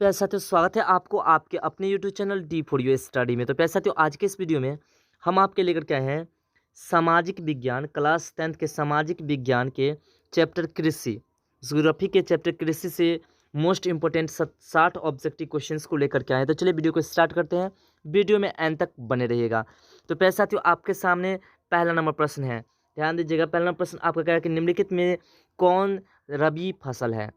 प्यारे साथियों, स्वागत है आपको आपके अपने YouTube channel D for you study में। तो प्यारे साथियों, आज के इस वीडियो में हम आपके लेकर के आए हैं सामाजिक विज्ञान क्लास 10th के सामाजिक विज्ञान के चैप्टर कृषि, ज्योग्राफी के चैप्टर कृषि से मोस्ट इंपोर्टेंट 60 ऑब्जेक्टिव क्वेश्चंस को लेकर के आए हैं। तो चलिए वीडियो को स्टार्ट करते हैं, वीडियो में एंड तक बने रहिएगा। तो प्यारे साथियों, आपके सामने पहला नंबर प्रश्न है, ध्यान दीजिएगा। पहला नंबर प्रश्न आपका क्या है कि निम्नलिखित में कौन रबी फसल है?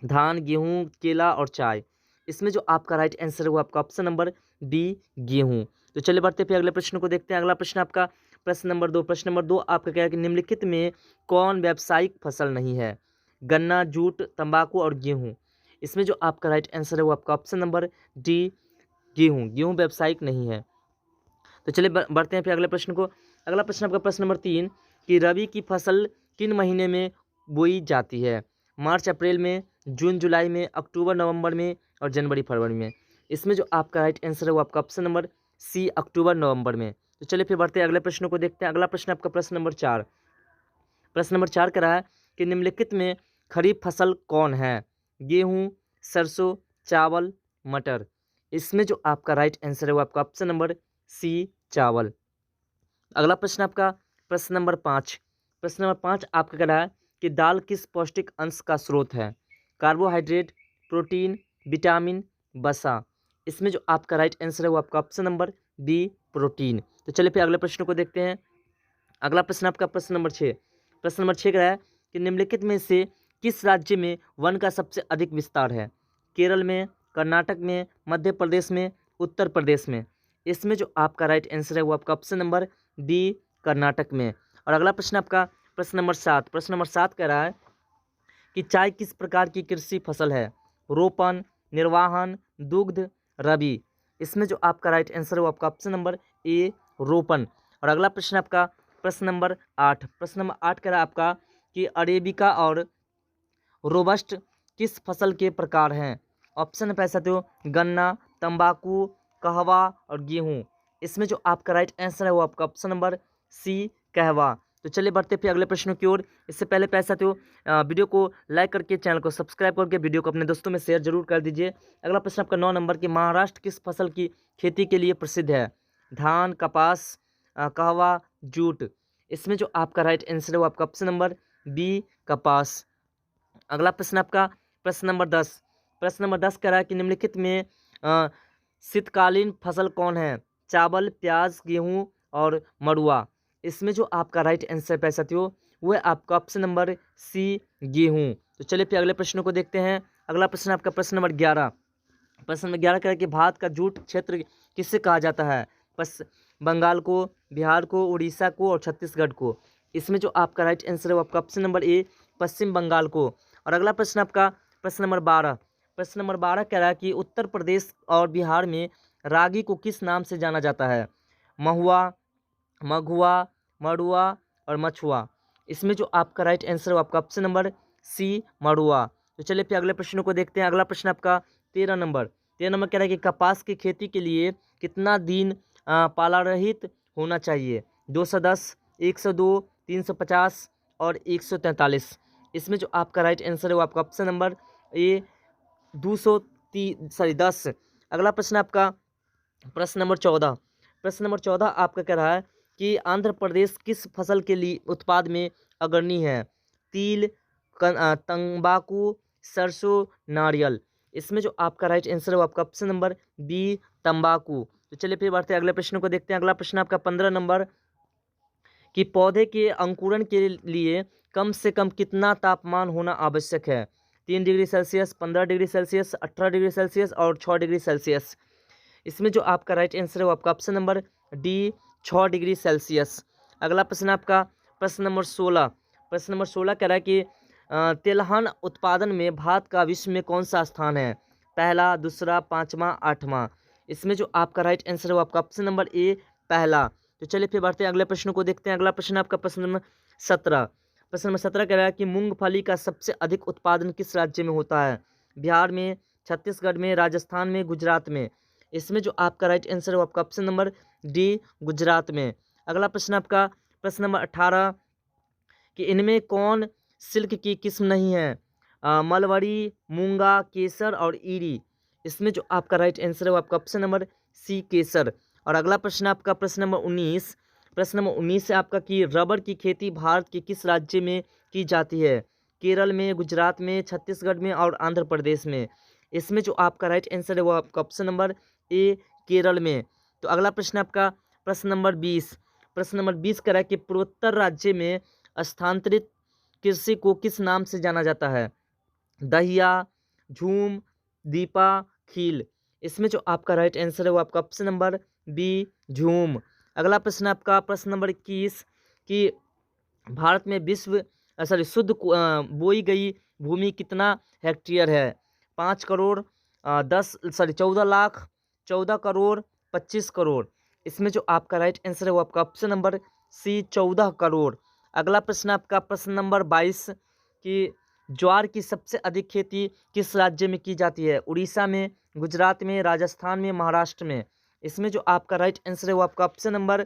धान, गेहूँ, केला और चाय। इसमें जो आपका राइट आंसर है वो आपका ऑप्शन नंबर डी, गेहूँ। तो चलिए बढ़ते फिर अगले प्रश्न को देखते हैं। अगला प्रश्न आपका प्रश्न नंबर 2। प्रश्न नंबर 2 आपका क्या है कि निम्नलिखित में कौन व्यावसायिक फसल नहीं है? गन्ना, जूट, तंबाकू और गेहूँ। इसमें जो आपका राइट आंसर है वो आपका ऑप्शन नंबर डी, गेहूँ। गेहूँ व्यावसायिक नहीं है। तो चलिए बढ़ते हैं फिर अगले प्रश्न को। अगला प्रश्न आपका प्रश्न नंबर 3 कि रबी की फसल किन महीने में बोई जाती है? मार्च अप्रैल में, जून जुलाई में, अक्टूबर नवंबर में और जनवरी फरवरी में। इसमें जो आपका राइट आंसर है वो आपका ऑप्शन नंबर सी, अक्टूबर नवंबर में। तो चलिए फिर बढ़ते हैं अगले प्रश्न को देखते हैं। अगला प्रश्न आपका प्रश्न नंबर 4। प्रश्न नंबर 4 कह रहा है कि निम्नलिखित में खरीफ फसल कौन है? गेहूँ, सरसों, चावल, मटर। इसमें जो आपका राइट आंसर है वो आपका ऑप्शन नंबर सी, चावल। अगला प्रश्न आपका प्रश्न नंबर 5। प्रश्न नंबर 5 आपका कह रहा है कि दाल किस पौष्टिक अंश का स्रोत है? कार्बोहाइड्रेट, प्रोटीन, विटामिन, वसा। इसमें जो आपका राइट आंसर है वो आपका ऑप्शन नंबर बी, प्रोटीन। तो चलिए फिर अगले प्रश्न को देखते हैं। अगला प्रश्न आपका प्रश्न नंबर 6। प्रश्न नंबर 6 कह रहा है कि निम्नलिखित में से किस राज्य में वन का सबसे अधिक विस्तार है? केरल में, कर्नाटक में, मध्य प्रदेश में, उत्तर प्रदेश में। इसमें जो आपका राइट आंसर है वो आपका ऑप्शन नंबर डी, कर्नाटक में। और अगला प्रश्न आपका प्रश्न नंबर 7। प्रश्न नंबर 7 कह रहा है कि चाय किस प्रकार की कृषि फसल है? रोपण, निर्वाहन, दुग्ध, रबी। इसमें जो आपका राइट आंसर है वो आपका ऑप्शन नंबर ए, रोपण। और अगला प्रश्न आपका प्रश्न नंबर 8। प्रश्न नंबर 8 कह रहा है आपका कि अरेबिका और रोबस्ट किस फसल के प्रकार हैं? ऑप्शन है पैसा तो गन्ना, तंबाकू, कहवा और गेहूँ। इसमें जो आपका राइट आंसर है वो आपका ऑप्शन नंबर सी, कहवा। तो चलिए बढ़ते फिर अगले प्रश्नों की ओर। इससे पहले पैसा तो वीडियो को लाइक करके चैनल को सब्सक्राइब करके वीडियो को अपने दोस्तों में शेयर जरूर कर दीजिए। अगला प्रश्न आपका 9 नंबर की महाराष्ट्र किस फसल की खेती के लिए प्रसिद्ध है? धान, कपास, कहवा, जूट। इसमें जो आपका राइट आंसर है वो आपका ऑप्शन नंबर बी, कपास। अगला प्रश्न आपका प्रश्न नंबर 10। प्रश्न नंबर 10 कह रहा है कि निम्नलिखित में शीतकालीन फसल कौन है? चावल, प्याज, गेहूं और मड़ुआ। इसमें जो आपका राइट आंसर है साथियों वो है आपका ऑप्शन नंबर सी, गेहूं। तो चलिए फिर अगले प्रश्नों को देखते हैं। अगला प्रश्न आपका प्रश्न नंबर 11। प्रश्न नंबर 11 कह रहा है कि भारत का जूट क्षेत्र किससे कहा जाता है? पस बंगाल को, बिहार को, उड़ीसा को और छत्तीसगढ़ को। इसमें जो आपका राइट आंसर है वो आपका ऑप्शन नंबर ए, पश्चिम बंगाल को। और अगला प्रश्न आपका प्रश्न नंबर 12। प्रश्न नंबर 12 कह रहा है कि उत्तर प्रदेश और बिहार में रागी को किस नाम से जाना जाता है? महुआ, मघुआ, मड़ुआ और मछुआ। इसमें जो आपका राइट आंसर है वो आपका ऑप्शन नंबर सी, मड़ुआ। तो चलिए फिर अगले प्रश्नों को देखते हैं। अगला प्रश्न आपका 13 नंबर। 13 नंबर कह रहा है कि कपास की खेती के लिए कितना दिन पाला रहित होना चाहिए? 210, 102, 350 और 143। इसमें जो आपका राइट आंसर है वो आपका ऑप्शन नंबर ए, 10। अगला प्रश्न आपका प्रश्न नंबर 14। प्रश्न नंबर 14 आपका कह रहा है कि आंध्र प्रदेश किस फसल के लिए उत्पाद में अग्रणी है? तिल, तंबाकू, सरसों, नारियल। इसमें जो आपका राइट आंसर है वो आपका ऑप्शन नंबर बी, तंबाकू। तो चलिए फिर बढ़ते हैं अगले प्रश्न को देखते हैं। अगला प्रश्न आपका 15 नंबर कि पौधे के अंकुरण के लिए कम से कम कितना तापमान होना आवश्यक है? 3 degree Celsius, 15 degree Celsius, 18 degree Celsius और 6 डिग्री सेल्सियस। इसमें जो आपका राइट आंसर है वो आपका option number D, 6 degree Celsius. अगला प्रश्न आपका प्रश्न नंबर 16। प्रश्न नंबर 16 कह रहा है कि तिलहन उत्पादन में भारत का विश्व में कौन सा स्थान है? पहला, दूसरा, पाँचवा, आठवां। इसमें जो आपका राइट आंसर है वो आपका ऑप्शन नंबर ए, पहला। तो चलिए फिर बढ़ते हैं अगले प्रश्न को देखते हैं। अगला प्रश्न आपका प्रश्न नंबर 17। प्रश्न नंबर 17 कह रहा है कि मूंगफली का सबसे अधिक उत्पादन किस राज्य में होता है? बिहार में, छत्तीसगढ़ में, राजस्थान में, गुजरात में। इसमें जो आपका राइट आंसर है वो आपका ऑप्शन नंबर डी, गुजरात में। अगला प्रश्न आपका प्रश्न नंबर 18 कि इनमें कौन सिल्क की किस्म नहीं है? मलबरी, मूंगा, केसर और ईरी। इसमें जो आपका राइट आंसर है वो आपका ऑप्शन नंबर सी केसर। और अगला प्रश्न आपका प्रश्न नंबर 19। प्रश्न नंबर 19 है आपका कि रबर की खेती भारत के किस राज्य में की जाती है? केरल में, गुजरात में, छत्तीसगढ़ में और आंध्र प्रदेश में। इसमें जो आपका राइट आंसर है वो आपका ऑप्शन नंबर ए केरल में। तो अगला प्रश्न आपका प्रश्न नंबर 20। प्रश्न नंबर 20 कह रहा है कि पूर्वोत्तर राज्य में स्थानांतरित कृषि को किस नाम से जाना जाता है? दहिया, झूम, दीपा, खील। इसमें जो आपका राइट आंसर है वो आपका ऑप्शन नंबर बी झूम। अगला प्रश्न आपका प्रश्न नंबर 21 कि भारत में शुद्ध बोई गई भूमि कितना हेक्टेयर है? 5 करोड़, 14 लाख, 14 करोड़, 25 करोड़। इसमें जो आपका राइट आंसर है वो आपका ऑप्शन नंबर सी 14 करोड़। अगला प्रश्न आपका प्रश्न नंबर 22 कि ज्वार की सबसे अधिक खेती किस राज्य में की जाती है? उड़ीसा में, गुजरात में, राजस्थान में, महाराष्ट्र में। इसमें जो आपका राइट आंसर है वो आपका ऑप्शन नंबर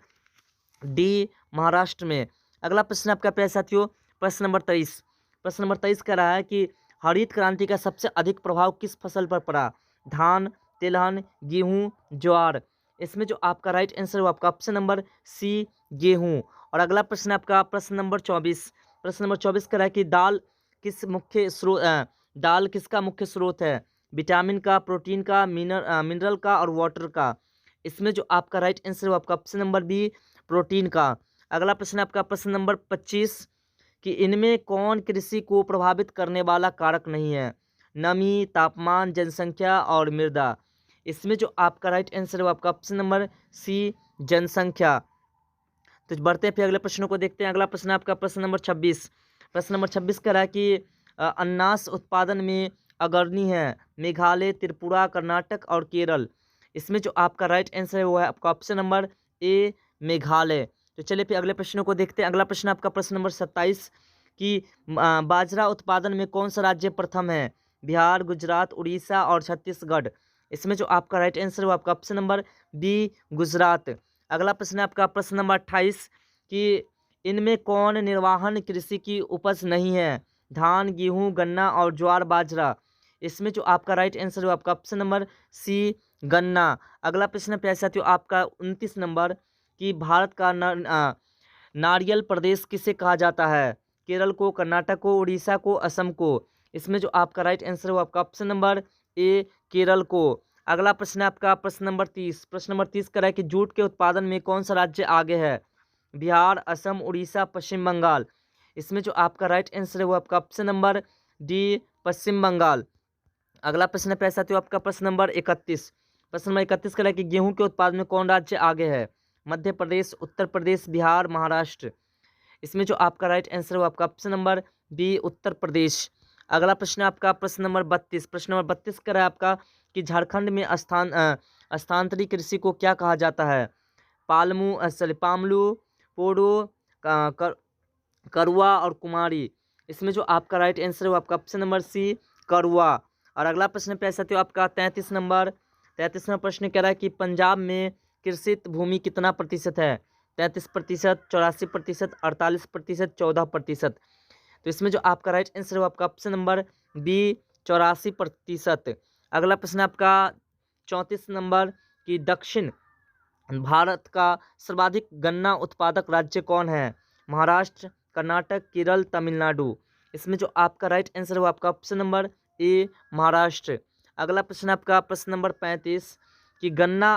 डी महाराष्ट्र में। अगला प्रश्न आपका प्यारे साथियों प्रश्न नंबर 23। प्रश्न नंबर 23 कह रहा है कि हरित क्रांति का सबसे अधिक प्रभाव किस फसल पर पड़ा? धान, तिलहन, गेहूं, ज्वार। इसमें जो आपका राइट आंसर है वो आपका ऑप्शन नंबर सी गेहूं। और अगला प्रश्न आपका प्रश्न नंबर 24। प्रश्न नंबर 24 कह रहा है कि दाल किसका मुख्य स्रोत है? विटामिन का, प्रोटीन का, मिनरल का और वाटर का। इसमें जो आपका राइट आंसर है वो आपका ऑप्शन नंबर बी प्रोटीन का। अगला प्रश्न आपका प्रश्न नंबर 25 कि इनमें कौन कृषि को प्रभावित करने वाला कारक नहीं है? नमी, तापमान, जनसंख्या और मृदा। इसमें जो आपका राइट आंसर है वो आपका ऑप्शन नंबर सी जनसंख्या। तो बढ़ते हैं फिर अगले प्रश्नों को देखते हैं। अगला प्रश्न आपका प्रश्न नंबर 26। प्रश्न नंबर 26 कह रहा है कि अनानास उत्पादन में अग्रणी है मेघालय, त्रिपुरा, कर्नाटक और केरल। इसमें जो आपका राइट आंसर है वो है आपका ऑप्शन नंबर ए मेघालय। तो चलिए फिर अगले प्रश्नों को देखते हैं। अगला प्रश्न आपका प्रश्न नंबर 27 कि बाजरा उत्पादन में कौन सा राज्य प्रथम है? बिहार, गुजरात, उड़ीसा और छत्तीसगढ़। इसमें जो आपका राइट आंसर है वो आपका ऑप्शन नंबर बी गुजरात। अगला प्रश्न आपका प्रश्न नंबर 28 कि इनमें कौन निर्वाहन कृषि की उपज नहीं है? धान, गेहूं, गन्ना और ज्वार बाजरा। इसमें जो आपका राइट आंसर है वो आपका ऑप्शन नंबर सी गन्ना। अगला प्रश्न प्यारे साथियों आपका 29 नंबर कि भारत का नारियल प्रदेश किसे कहा जाता है? केरल को, कर्नाटक को, उड़ीसा को, असम को। इसमें जो आपका राइट आंसर है वो आपका ऑप्शन नंबर ए केरल को। अगला प्रश्न आपका प्रश्न नंबर 30। प्रश्न नंबर 30 कह रहा है कि जूट के उत्पादन में कौन सा राज्य आगे है? बिहार, असम, उड़ीसा, पश्चिम बंगाल। इसमें जो आपका राइट आंसर है वो आपका ऑप्शन नंबर डी पश्चिम बंगाल। अगला प्रश्न है साथियों आपका प्रश्न नंबर 31। प्रश्न नंबर 31 कह रहा है कि गेहूं के उत्पादन में कौन राज्य आगे है? मध्य प्रदेश, उत्तर प्रदेश, बिहार, महाराष्ट्र। इसमें जो आपका राइट आंसर है वो आपका option number B Uttar Pradesh. अगला प्रश्न आपका प्रश्न नंबर 32। प्रश्न नंबर 32 कह रहा है आपका कि झारखंड में स्थानांतरित कृषि को क्या कहा जाता है? पामलू, पोडो, करुआ और कुमारी। इसमें जो आपका राइट आंसर है वो आपका ऑप्शन नंबर सी करुआ। और अगला प्रश्न पे साथियों आपका 33 नंबर प्रश्न कह रहा है कि पंजाब में कृषित भूमि कितना प्रतिशत है? 33%, 84%, 48%, 14%। तो इसमें जो आपका राइट आंसर है वो आपका ऑप्शन नंबर बी 84%। अगला प्रश्न आपका 34 नंबर कि दक्षिण भारत का सर्वाधिक गन्ना उत्पादक राज्य कौन है? महाराष्ट्र, कर्नाटक, केरल, तमिलनाडु। इसमें जो आपका राइट आंसर है वो आपका ऑप्शन नंबर ए महाराष्ट्र। अगला प्रश्न आपका प्रश्न नंबर 35 कि गन्ना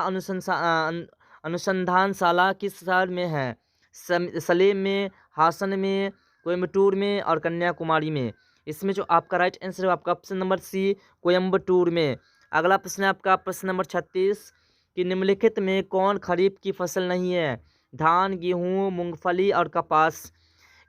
अनुसंधानशाला किस शहर में है? सलेम में, हासन में, कोयम्बटूर में और कन्याकुमारी में। इसमें जो आपका राइट आंसर है वो आपका ऑप्शन नंबर सी कोयम्बटूर में। अगला प्रश्न आपका प्रश्न नंबर 36 कि निम्नलिखित में कौन खरीफ की फसल नहीं है? धान, गेहूँ, मूंगफली और कपास।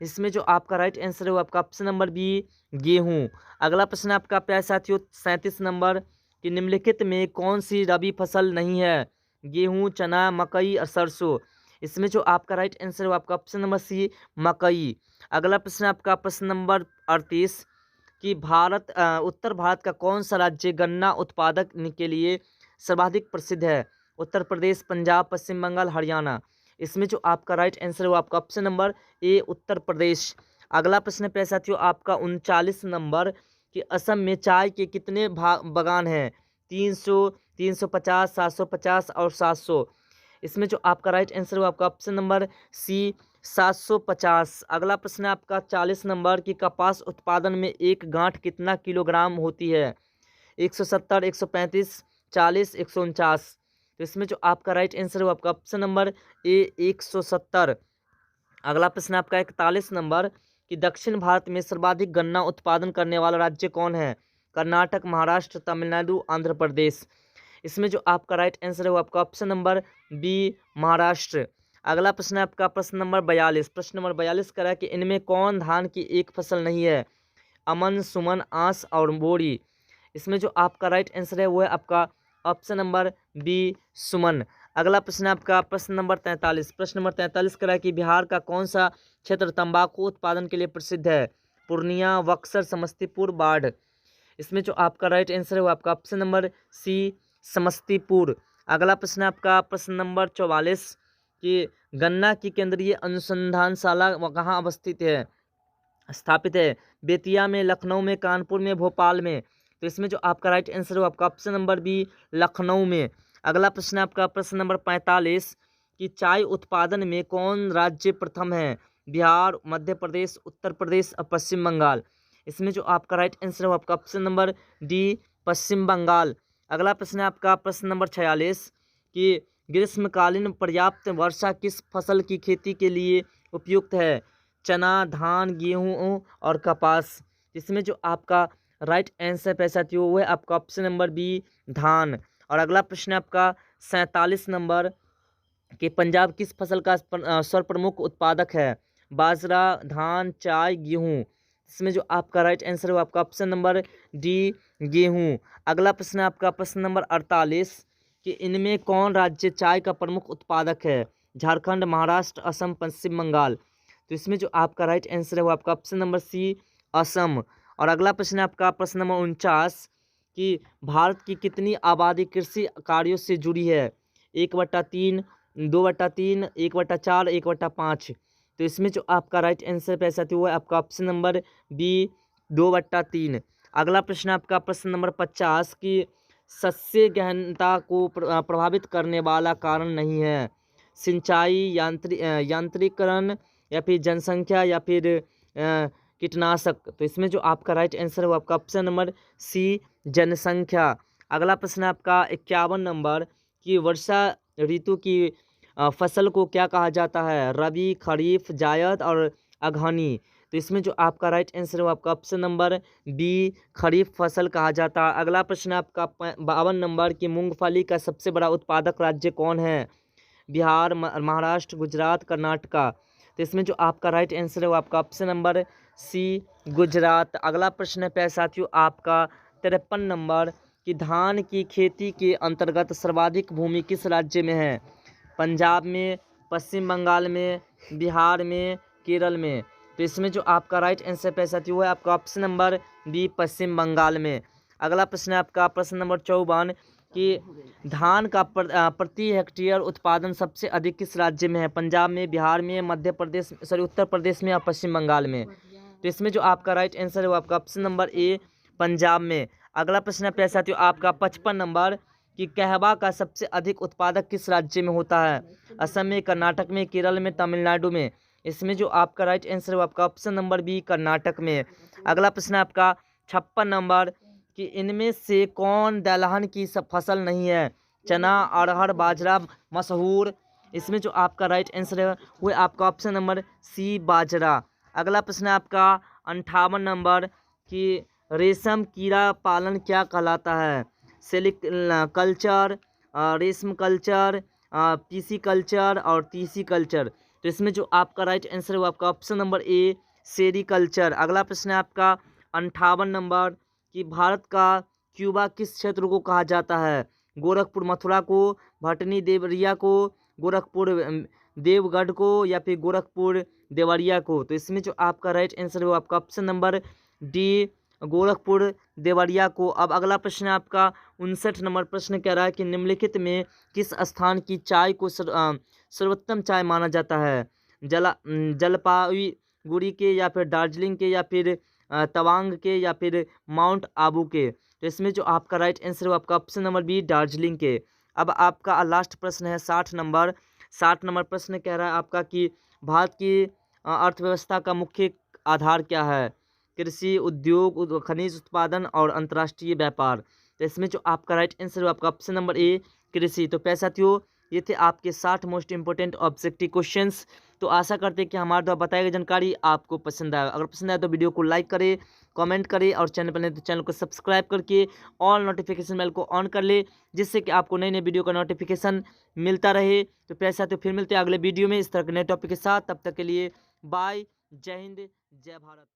इसमें जो आपका राइट आंसर है वो आपका ऑप्शन नंबर बी गेहूँ। अगला प्रश्न आपका प्यारे साथियों 37 नंबर कि निम्नलिखित में कौन सी रबी फसल नहीं है? गेहूँ, चना, मकई और सरसों। इसमें जो आपका राइट आंसर है वो आपका ऑप्शन नंबर सी मकई। अगला प्रश्न आपका प्रश्न नंबर 38 कि उत्तर भारत का कौन सा राज्य गन्ना उत्पादक के लिए सर्वाधिक प्रसिद्ध है? उत्तर प्रदेश, पंजाब, पश्चिम बंगाल, हरियाणा। इसमें जो आपका राइट आंसर है वो आपका option number A Uttar Pradesh. अगला प्रश्न पे साथियों आपका 39 नंबर कि असम में चाय के कितने बागान हैं? 300, 350, 750 और 700। इसमें जो आपका राइट आंसर है आपका ऑप्शन नंबर सी 750। अगला प्रश्न है आपका 40 नंबर की कपास उत्पादन में एक गांठ कितना किलोग्राम होती है? 170, 135, 40, 149। तो इसमें जो आपका राइट आंसर है आपका ऑप्शन नंबर ए 170। अगला प्रश्न आपका 41 नंबर कि दक्षिण भारत में सर्वाधिक गन्ना उत्पादन करने वाला राज्य कौन है? कर्नाटक, महाराष्ट्र, तमिलनाडु, आंध्र प्रदेश। इसमें जो आपका राइट आंसर है वो आपका ऑप्शन नंबर बी महाराष्ट्र। अगला प्रश्न है आपका प्रश्न नंबर 42। प्रश्न नंबर 42 कह रहा है कि इनमें कौन धान की एक फसल नहीं है? अमन, सुमन, आंस और बोरी। इसमें जो आपका राइट आंसर है वो है आपका ऑप्शन नंबर बी सुमन। अगला प्रश्न है आपका प्रश्न नंबर 43। प्रश्न नंबर 43 कह रहा है कि बिहार का कौन सा क्षेत्र तंबाकू उत्पादन के लिए प्रसिद्ध है? पूर्णिया, बक्सर, समस्तीपुर, बाढ़। इसमें जो आपका राइट आंसर है वो आपका ऑप्शन नंबर सी समस्तीपुर। अगला प्रश्न है आपका प्रश्न नंबर 44 कि गन्ना की केंद्रीय अनुसंधानशाला कहाँ अवस्थित है, स्थापित है? बेतिया में, लखनऊ में, कानपुर में, भोपाल में। तो इसमें जो आपका राइट आंसर है आपका ऑप्शन नंबर बी लखनऊ में। अगला प्रश्न है आपका प्रश्न नंबर 45 कि चाय उत्पादन में कौन राज्य प्रथम है? बिहार, मध्य प्रदेश, उत्तर प्रदेश और पश्चिम बंगाल। इसमें जो आपका राइट आंसर है आपका ऑप्शन नंबर डी पश्चिम बंगाल। अगला प्रश्न है आपका प्रश्न नंबर 46 कि ग्रीष्मकालीन पर्याप्त वर्षा किस फसल की खेती के लिए उपयुक्त है? चना, धान, गेहूँ और कपास। इसमें जो आपका राइट आंसर पैसा थी वो है आपका ऑप्शन नंबर बी धान। और अगला प्रश्न है आपका 47 नंबर कि पंजाब किस फसल का सर्वप्रमुख उत्पादक है? बाजरा, धान, चाय, गेहूँ। इसमें जो आपका राइट आंसर है वो आपका ऑप्शन नंबर डी गेहूँ। अगला प्रश्न है आपका प्रश्न नंबर 48 कि इनमें कौन राज्य चाय का प्रमुख उत्पादक है? झारखंड, महाराष्ट्र, असम, पश्चिम बंगाल। तो इसमें जो आपका राइट आंसर है वो आपका ऑप्शन नंबर सी असम। और अगला प्रश्न है आपका प्रश्न नंबर 49 कि भारत की कितनी आबादी कृषि कार्यों से जुड़ी है? 1/3, 2/3, 1/4, 1/5। तो इसमें जो आपका राइट आंसर पैसा थी वो है आपका ऑप्शन नंबर बी 2/3। अगला प्रश्न आपका प्रश्न नंबर 50 कि सस्य गहनता को प्रभावित करने वाला कारण नहीं है? सिंचाई, यांत्रिकरण या फिर जनसंख्या या फिर कीटनाशक। तो इसमें जो आपका राइट आंसर है वो आपका ऑप्शन नंबर सी जनसंख्या। अगला प्रश्न है आपका 51 नंबर कि वर्षा ऋतु की फसल को क्या कहा जाता है? रबी, खरीफ, जायद और अगहनी। तो इसमें जो आपका राइट आंसर है वो आपका ऑप्शन नंबर बी खरीफ फसल कहा जाता है। अगला प्रश्न है आपका 52 नंबर कि मूंगफली का सबसे बड़ा उत्पादक राज्य कौन है? बिहार, महाराष्ट्र, गुजरात, कर्नाटका। तो इसमें जो आपका राइट आंसर है वो आपका ऑप्शन नंबर सी गुजरात। अगला प्रश्न है साथियों आपका 53 नंबर कि धान की खेती के अंतर्गत सर्वाधिक भूमि किस राज्य में है? पंजाब में, पश्चिम बंगाल में, बिहार में, केरल में। तो इसमें जो आपका राइट आंसर साथियों है आपका ऑप्शन नंबर बी पश्चिम बंगाल में। अगला प्रश्न है आपका प्रश्न नंबर 54 कि धान का प्रति हेक्टेयर उत्पादन सबसे अधिक किस राज्य में है? पंजाब में, बिहार में, मध्य प्रदेश उत्तर प्रदेश में और पश्चिम बंगाल में। तो इसमें जो आपका राइट आंसर है वो आपका ऑप्शन नंबर ए पंजाब में। अगला प्रश्न है साथियों आपका 55 नंबर कि कहवा का सबसे अधिक उत्पादक किस राज्य में होता है? असम में, कर्नाटक में, केरल में, तमिलनाडु में। इसमें जो आपका राइट आंसर है वो आपका ऑप्शन नंबर बी कर्नाटक में। अगला प्रश्न है आपका 56 नंबर कि इनमें से कौन दलहन की सब फसल नहीं है? चना, अरहर, बाजरा, मसूर। इसमें जो आपका राइट आंसर है वो आपका ऑप्शन नंबर सी बाजरा। अगला प्रश्न है आपका 58 नंबर कि रेशम कीड़ा पालन क्या कहलाता है? कल्चर, रेशम कल्चर, पीसी कल्चर और तीसी कल्चर। तो इसमें जो आपका राइट आंसर है वो आपका ऑप्शन नंबर ए सेरीकल्चर। अगला प्रश्न है आपका 58 नंबर कि भारत का क्यूबा किस क्षेत्र को कहा जाता है? गोरखपुर मथुरा को, भटनी देवरिया को, गोरखपुर देवगढ़ को या फिर गोरखपुर देवरिया को। तो इसमें जो आपका राइट आंसर है वो आपका option number D Gorakhpur Deoria को। अब अगला प्रश्न है आपका 59 नंबर प्रश्न कह रहा है कि निम्नलिखित में किस स्थान की चाय को सर्वोत्तम चाय माना जाता है? जलपाईगुड़ी के या फिर दार्जिलिंग के या फिर तवांग के या फिर माउंट आबू के। तो इसमें जो आपका राइट आंसर है आपका ऑप्शन नंबर बी दार्जिलिंग के। अब आपका लास्ट प्रश्न है 60 नंबर प्रश्न कह रहा है आपका कि भारत की अर्थव्यवस्था का मुख्य आधार क्या है? कृषि, उद्योग, खनिज उत्पादन और अंतर्राष्ट्रीय व्यापार। तो इसमें जो आपका राइट आंसर है आपका ऑप्शन नंबर ए कृषि। तो प्यारे साथियों, ये थे आपके 60 मोस्ट इंपोर्टेंट ऑब्जेक्टिव क्वेश्चंस। तो आशा करते हैं कि हमारे द्वारा बताई गई जानकारी आपको पसंद आए। अगर पसंद आए तो वीडियो को लाइक करें, कमेंट करें और चैनल पर नहीं तो चैनल को सब्सक्राइब करके ऑल नोटिफिकेशन बेल को ऑन कर ले, जिससे कि आपको नई नई वीडियो का नोटिफिकेशन मिलता रहे। तो प्यारे साथियों, फिर मिलते हैं अगले वीडियो में इस तरह के नए टॉपिक के साथ। तब तक के लिए बाय, जय हिंद, जय भारत।